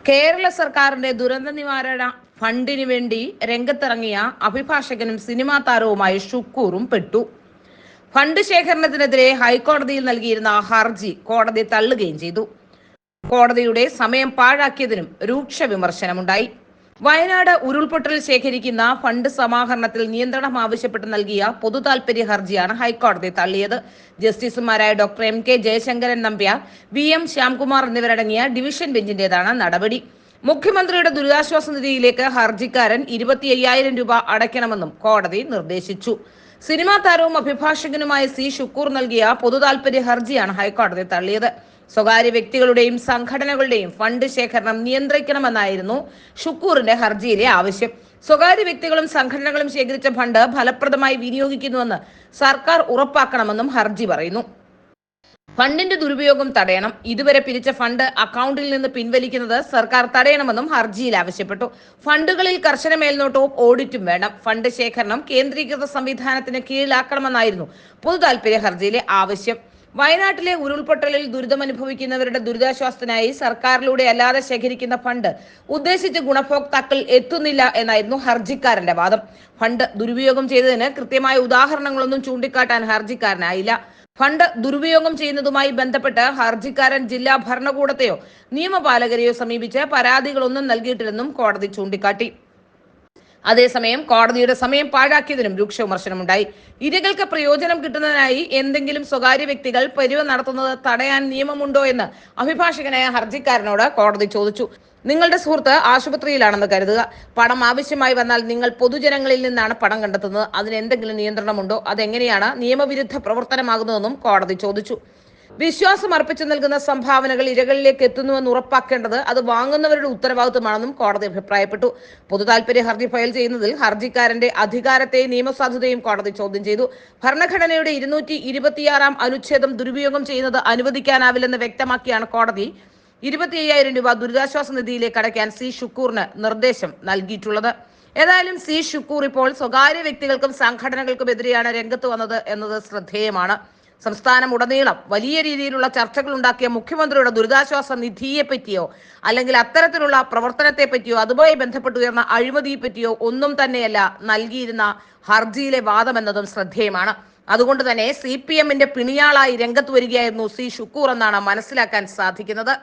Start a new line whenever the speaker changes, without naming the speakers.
കേരള സർക്കാരിന്റെ ദുരന്ത നിവാരണ ഫണ്ടിനു വേണ്ടി രംഗത്തിറങ്ങിയ അഭിഭാഷകനും സിനിമാ താരവുമായി ഷുക്കൂറും പെട്ടു. ഫണ്ട് ശേഖരണത്തിനെതിരെ ഹൈക്കോടതിയിൽ നൽകിയിരുന്ന ഹർജി കോടതി തള്ളുകയും ചെയ്തു. കോടതിയുടെ സമയം പാഴാക്കിയതിനും രൂക്ഷ വിമർശനമുണ്ടായി. വയനാട് ഉരുൾപൊട്ടൽ ശേഖരിക്കുന്ന ഫണ്ട് സമാഹരണത്തിൽ നിയന്ത്രണം ആവശ്യപ്പെട്ട് നൽകിയ പൊതു താൽപര്യ ഹർജിയാണ് ഹൈക്കോടതി തള്ളിയത്. ജസ്റ്റിസുമാരായ doctor MK Jayasankaran Nambiar, VM Shyamkumar എന്നിവരടങ്ങിയ ഡിവിഷൻ ബെഞ്ചിന്റേതാണ് നടപടി. മുഖ്യമന്ത്രിയുടെ ദുരിതാശ്വാസ നിധിയിലേക്ക് ഹർജിക്കാരൻ 25,000 രൂപ അടയ്ക്കണമെന്നും കോടതി നിർദ്ദേശിച്ചു. സിനിമാ താരവും അഭിഭാഷകനുമായ C. ഷുക്കൂർ നൽകിയ പൊതു താൽപര്യ ഹർജിയാണ് ഹൈക്കോടതി തള്ളിയത്. സ്വകാര്യ വ്യക്തികളുടെയും സംഘടനകളുടെയും ഫണ്ട് ശേഖരണം നിയന്ത്രിക്കണമെന്നായിരുന്നു ഷുക്കൂറിന്റെ ഹർജിയിലെ ആവശ്യം. സ്വകാര്യ വ്യക്തികളും സംഘടനകളും ശേഖരിച്ച ഫണ്ട് ഫലപ്രദമായി വിനിയോഗിക്കുന്നുവെന്ന് സർക്കാർ ഉറപ്പാക്കണമെന്നും ഹർജി പറയുന്നു. ഫണ്ടിന്റെ ദുരുപയോഗം തടയണം. ഇതുവരെ പിരിച്ച ഫണ്ട് അക്കൗണ്ടിൽ നിന്ന് പിൻവലിക്കുന്നത് സർക്കാർ തടയണമെന്നും ഹർജിയിൽ ആവശ്യപ്പെട്ടു. ഫണ്ടുകളിൽ കർശന മേൽനോട്ടവും ഓഡിറ്റും വേണം. ഫണ്ട് ശേഖരണം കേന്ദ്രീകൃത സംവിധാനത്തിന് കീഴിലാക്കണമെന്നായിരുന്നു പൊതു താൽപര്യ ഹർജിയിലെ ആവശ്യം. വയനാട്ടിലെ ഉരുൾപൊട്ടലിൽ ദുരിതമനുഭവിക്കുന്നവരുടെ ദുരിതാശ്വാസത്തിനായി സർക്കാരിലൂടെ അല്ലാതെ ശേഖരിക്കുന്ന ഫണ്ട് ഉദ്ദേശിച്ച ഗുണഭോക്താക്കൾ എത്തുന്നില്ല എന്നായിരുന്നു ഹർജിക്കാരന്റെ വാദം. ഫണ്ട് ദുരുപയോഗം ചെയ്തതിന് കൃത്യമായ ഉദാഹരണങ്ങളൊന്നും ചൂണ്ടിക്കാട്ടാൻ ഹർജിക്കാരനായില്ല. ഫണ്ട് ദുരുപയോഗം ചെയ്യുന്നതുമായി ബന്ധപ്പെട്ട് ഹർജിക്കാരൻ ജില്ലാ ഭരണകൂടത്തെയോ നിയമപാലകരെയോ സമീപിച്ച് പരാതികളൊന്നും നൽകിയിട്ടില്ലെന്നും കോടതി ചൂണ്ടിക്കാട്ടി. അതേസമയം കോടതിയുടെ സമയം പാഴാക്കിയതിനും രൂക്ഷ വിമർശനമുണ്ടായി. ഇരകൾക്ക് പ്രയോജനം കിട്ടുന്നതിനായി എന്തെങ്കിലും സ്വകാര്യ വ്യക്തികൾ പിരിവ് നടത്തുന്നത് തടയാൻ നിയമമുണ്ടോ എന്ന് അഭിഭാഷകനായ ഹർജിക്കാരനോട് കോടതി ചോദിച്ചു. നിങ്ങളുടെ സുഹൃത്ത് ആശുപത്രിയിലാണെന്ന് കരുതുക. പണം ആവശ്യമായി വന്നാൽ നിങ്ങൾ പൊതുജനങ്ങളിൽ നിന്നാണ് പണം കണ്ടെത്തുന്നത്. അതിന് എന്തെങ്കിലും നിയന്ത്രണമുണ്ടോ? അതെങ്ങനെയാണ് നിയമവിരുദ്ധ പ്രവർത്തനമാകുന്നതെന്നും കോടതി ചോദിച്ചു. വിശ്വാസം അർപ്പിച്ചു നൽകുന്ന സംഭാവനകൾ ഇരകളിലേക്ക് എത്തുന്നുവെന്ന് ഉറപ്പാക്കേണ്ടത് അത് വാങ്ങുന്നവരുടെ ഉത്തരവാദിത്വമാണെന്നും കോടതി അഭിപ്രായപ്പെട്ടു. പൊതു താൽപര്യ ഹർജി ഫയൽ ചെയ്യുന്നതിൽ ഹർജിക്കാരന്റെ അധികാരത്തെയും നിയമസാധുതയും കോടതി ചോദ്യം ചെയ്തു. ഭരണഘടനയുടെ 226 അനുച്ഛേദം ദുരുപയോഗം ചെയ്യുന്നത് അനുവദിക്കാനാവില്ലെന്ന് വ്യക്തമാക്കിയാണ് കോടതി 25,000 രൂപ ദുരിതാശ്വാസ നിധിയിലേക്ക് അടയ്ക്കാൻ C. ഷുക്കൂറിന് നിർദ്ദേശം നൽകിയിട്ടുള്ളത്. ഏതായാലും C. ഷുക്കൂർ ഇപ്പോൾ സ്വകാര്യ വ്യക്തികൾക്കും സംഘടനകൾക്കും എതിരെയാണ് രംഗത്ത് വന്നത് എന്നത് ശ്രദ്ധേയമാണ്. സംസ്ഥാനമുടനീളം വലിയ രീതിയിലുള്ള ചർച്ചകൾ ഉണ്ടാക്കിയ മുഖ്യമന്ത്രിയുടെ ദുരിതാശ്വാസ നിധിയെ പറ്റിയോ അല്ലെങ്കിൽ അത്തരത്തിലുള്ള പ്രവർത്തനത്തെ പറ്റിയോ അതുമായി ബന്ധപ്പെട്ടുയർന്ന അഴിമതിയെ പറ്റിയോ ഒന്നും തന്നെയല്ല നൽകിയിരുന്ന ഹർജിയിലെ വാദമെന്നതും ശ്രദ്ധേയമാണ്. അതുകൊണ്ട് തന്നെ CPM-ന്റെ പിണിയാളായി രംഗത്ത് വരികയായിരുന്നു C. ഷുക്കൂർ എന്നാണ് മനസ്സിലാക്കാൻ സാധിക്കുന്നത്.